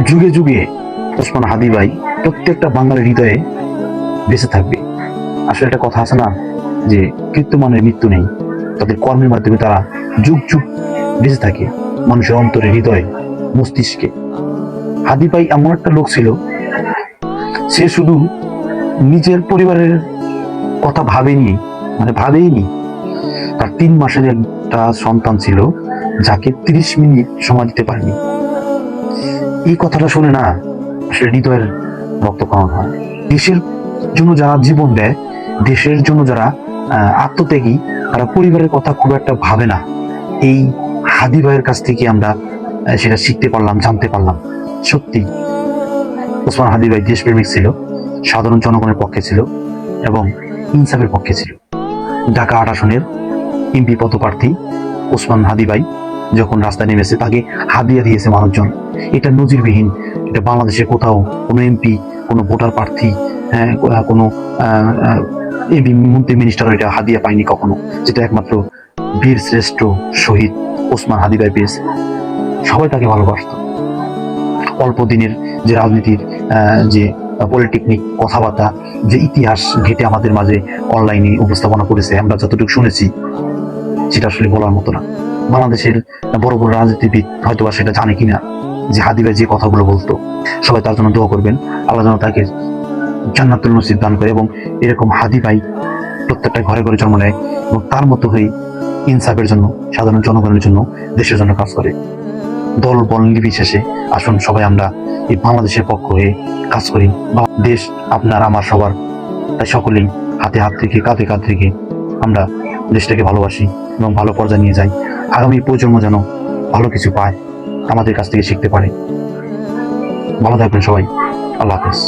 যুগে যুগে ওসমান হাদি ভাই প্রত্যেকটা বাঙালির হৃদয়ে বেঁচে থাকবে। আসলে একটা কথা আছে না, যে কীর্তমানের মৃত্যু নেই, তাদের কর্মের মাধ্যমে তারা যুগ যুগ বেঁচে থাকে মানুষের অন্তরে, হৃদয়ে, মস্তিষ্কে। হাদি ভাই এমন একটা লোক ছিল, সে শুধু নিজের পরিবারের কথা ভাবেনি, ভাবেইনি। তার 3 মাসের একটা সন্তান ছিল, যাকে 30 মিনিট সময় দিতে পারেনি। এই কথাটা শুনে না আসলে হৃদয়ের রক্তক্ষরণ হয়। দেশের জন্য যারা জীবন দেয়, দেশের জন্য যারা আত্মত্যাগী, তারা পরিবারের কথা খুব একটা ভাবে না। এই হাদি ভাইয়ের কাছ থেকে আমরা সেটা শিখতে পারলাম, জানতে পারলাম। সত্যি ওসমান হাদি ভাই দেশপ্রেমিক ছিল, সাধারণ জনগণের পক্ষে ছিল এবং ইনসাফের পক্ষে ছিল। ঢাকা 8 আসনের এমপি পদপ্রার্থী ওসমান হাদি ভাই যখন রাস্তায় নেমেছে, তাকে হাদিয়া দিয়েছে মানুষজন। এটা নজিরবিহীন। এটা বাংলাদেশে কোথাও কোনো এমপি, কোনো ভোটার প্রার্থী, কোনো এমপি, মন্ত্রী, মিনিস্টার এটা হাদিয়া পায়নি কখনো, যেটা একমাত্র বীর শ্রেষ্ঠ শহীদ ওসমান হাদি ভাই পেয়েছে। সবাই তাকে ভালোবাসত। অল্প দিনের যে রাজনীতির যে পলিটেকনিক কথাবার্তা, যে ইতিহাস ঘেটে আমাদের মাঝে অনলাইনে উপস্থাপনা করেছে, আমরা যতটুকু শুনেছি, সেটা আসলে বলার মতো না। বাংলাদেশের বড় বড় রাজনীতিবিদ হয়তোবা সেটা জানে কিনা, যে হাদি ভাই যে কথাগুলো বলতো। সবাই তার জন্য দোয়া করবেন, আল্লাহ যেন তাকে জান্নাতুল নসিব দান করে এবং এরকম হাদি ভাই প্রত্যেকটা ঘরে ঘরে জন্ম নেয় এবং তার মতো হয়ে ইনসাফের জন্য, সাধারণ জনগণের জন্য, দেশের জন্য কাজ করে। দল বল নির্বিশেষে আসুন সবাই আমরা এই বাংলাদেশের পক্ষ হয়ে কাজ করি। দেশ আপনার আমার সবার, তাই সকলেই হাতে হাত থেকে, কাঁধে কাঁধ থেকে আমরা দেশটাকে ভালোবাসি এবং ভালো পর্যায়ে নিয়ে যাই। আগামী প্রজন্ম যেন ভালো কিছু পায়, আমাদের কাছ থেকে শিখতে পারে। ভালো থাকবেন সবাই। আল্লাহ হাফেজ।